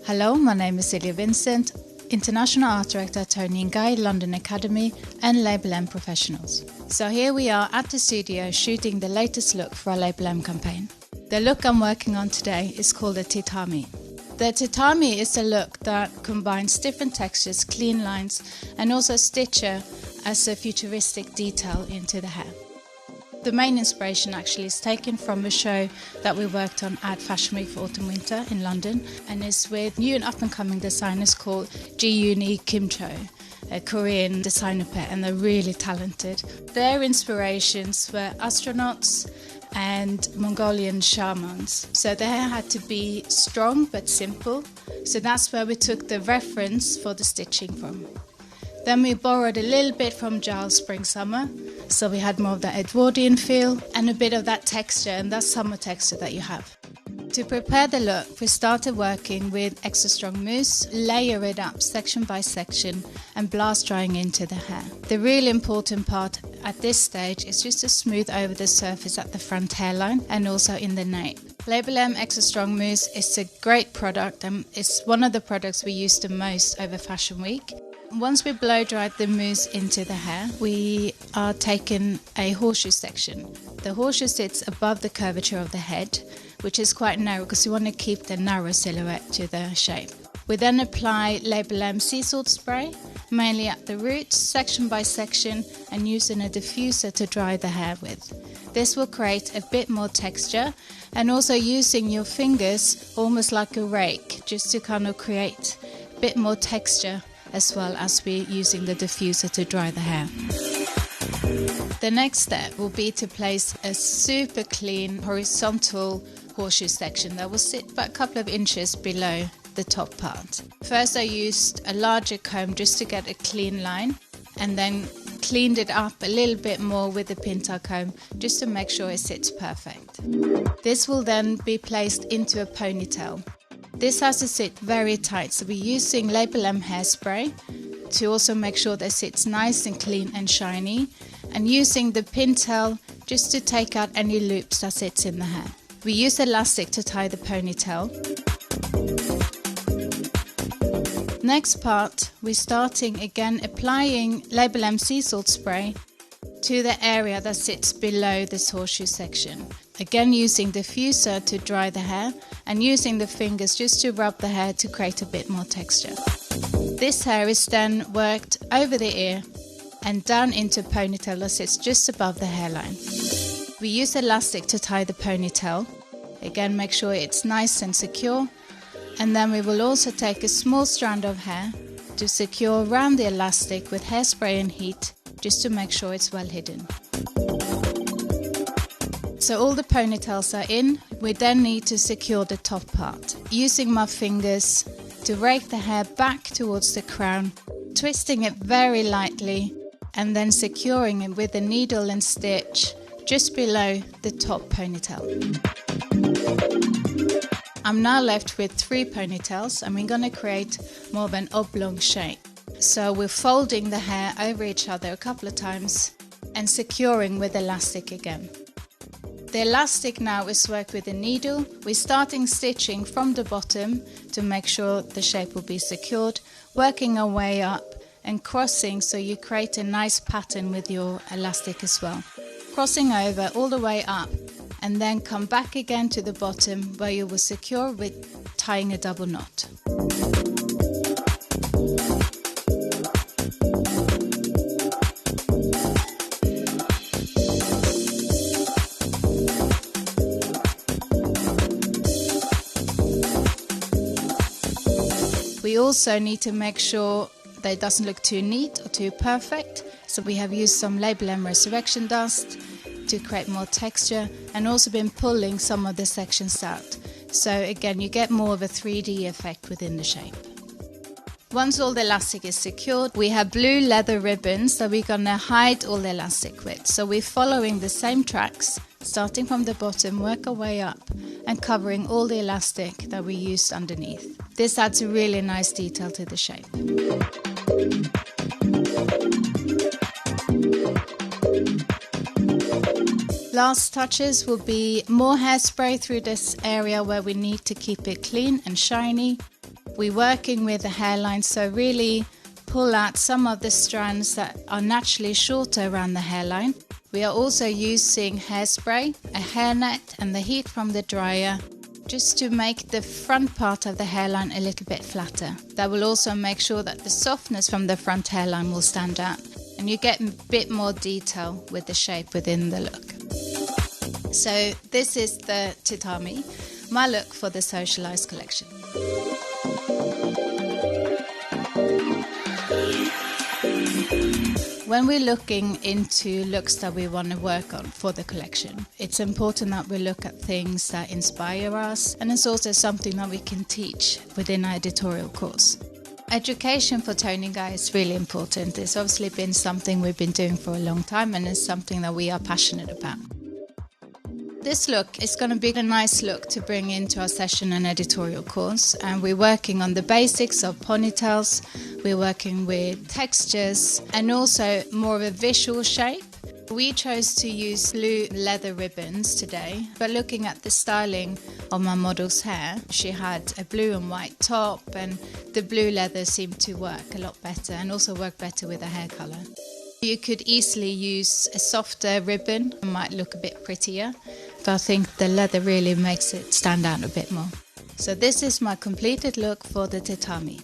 Hello, my name is Silja Vincent, International Art Director at Tony & Guy, London Academy and LABEL.M Professionals. So here we are at the studio shooting the latest look for our LABEL.M campaign. The look I'm working on today is called the Tatami. The Tatami is a look that combines different textures, clean lines and also stitcher as a futuristic detail into the hair. The main inspiration actually is taken from a show that we worked on at Fashion Week for Autumn Winter in London and is with new and up-and-coming designers called Ji-Yoon Kim Cho, a Korean designer pair, and they're really talented. Their inspirations were astronauts and Mongolian shamans. So their hair had to be strong but simple, so that's where we took the reference for the stitching from. Then we borrowed a little bit from Giles Spring Summer, so we had more of that Edwardian feel and a bit of that texture and that summer texture that you have. To prepare the look, we started working with extra strong mousse, layer it up section by section and blast drying into the hair. The really important part at this stage is just to smooth over the surface at the front hairline and also in the nape. LABEL.M Extra Strong Mousse is a great product and it's one of the products we use the most over Fashion Week. Once we blow dried the mousse into the hair, we are taking a horseshoe section. The horseshoe sits above the curvature of the head, which is quite narrow because we want to keep the narrow silhouette to the shape. We then apply LABEL.M sea salt spray, mainly at the roots, section by section, and using a diffuser to dry the hair with. This will create a bit more texture, and also using your fingers almost like a rake, just to kind of create a bit more texture, as well as we're using the diffuser to dry the hair. The next step will be to place a super clean horizontal horseshoe section that will sit about a couple of inches below the top part. First I used a larger comb just to get a clean line and then cleaned it up a little bit more with the pinta comb just to make sure it sits perfect. This will then be placed into a ponytail. This has to sit very tight, so we're using LABEL.M hairspray to also make sure that it sits nice and clean and shiny, and using the pintail just to take out any loops that sits in the hair. We use elastic to tie the ponytail. Next part, we're starting again applying LABEL.M sea salt spray to the area that sits below this horseshoe section. Again using the diffuser to dry the hair and using the fingers just to rub the hair to create a bit more texture. This hair is then worked over the ear and down into a ponytail that sits just above the hairline. We use elastic to tie the ponytail. Again, make sure it's nice and secure. And then we will also take a small strand of hair to secure around the elastic with hairspray and heat, just to make sure it's well hidden. So all the ponytails are in, we then need to secure the top part. Using my fingers to rake the hair back towards the crown, twisting it very lightly and then securing it with a needle and stitch just below the top ponytail. I'm now left with 3 ponytails and we're going to create more of an oblong shape. So we're folding the hair over each other a couple of times and securing with elastic again. The elastic now is worked with a needle. We're starting stitching from the bottom to make sure the shape will be secured, working our way up and crossing so you create a nice pattern with your elastic as well. Crossing over all the way up and then come back again to the bottom where you will secure with tying a double knot. We also need to make sure that it doesn't look too neat or too perfect, so we have used some LABEL.M resurrection dust to create more texture and also been pulling some of the sections out. So again, you get more of a 3D effect within the shape. Once all the elastic is secured, we have blue leather ribbons that we're going to hide all the elastic with. So we're following the same tracks, starting from the bottom, work our way up and covering all the elastic that we used underneath. This adds a really nice detail to the shape. Last touches will be more hairspray through this area where we need to keep it clean and shiny. We're working with the hairline, so really pull out some of the strands that are naturally shorter around the hairline. We are also using hairspray, a hairnet and the heat from the dryer just to make the front part of the hairline a little bit flatter. That will also make sure that the softness from the front hairline will stand out and you get a bit more detail with the shape within the look. So this is the Tatami, my look for the Socialize collection. When we're looking into looks that we want to work on for the collection, it's important that we look at things that inspire us, and it's also something that we can teach within our editorial course. Education for toning guy is really important. It's obviously been something we've been doing for a long time, and it's something that we are passionate about. This look is going to be a nice look to bring into our session and editorial course, and we're working on the basics of ponytails, we're working with textures and also more of a visual shape. We chose to use blue leather ribbons today, but looking at the styling of my model's hair, she had a blue and white top, and the blue leather seemed to work a lot better and also work better with the hair colour. You could easily use a softer ribbon, it might look a bit prettier, but I think the leather really makes it stand out a bit more. So this is my completed look for the Tatami.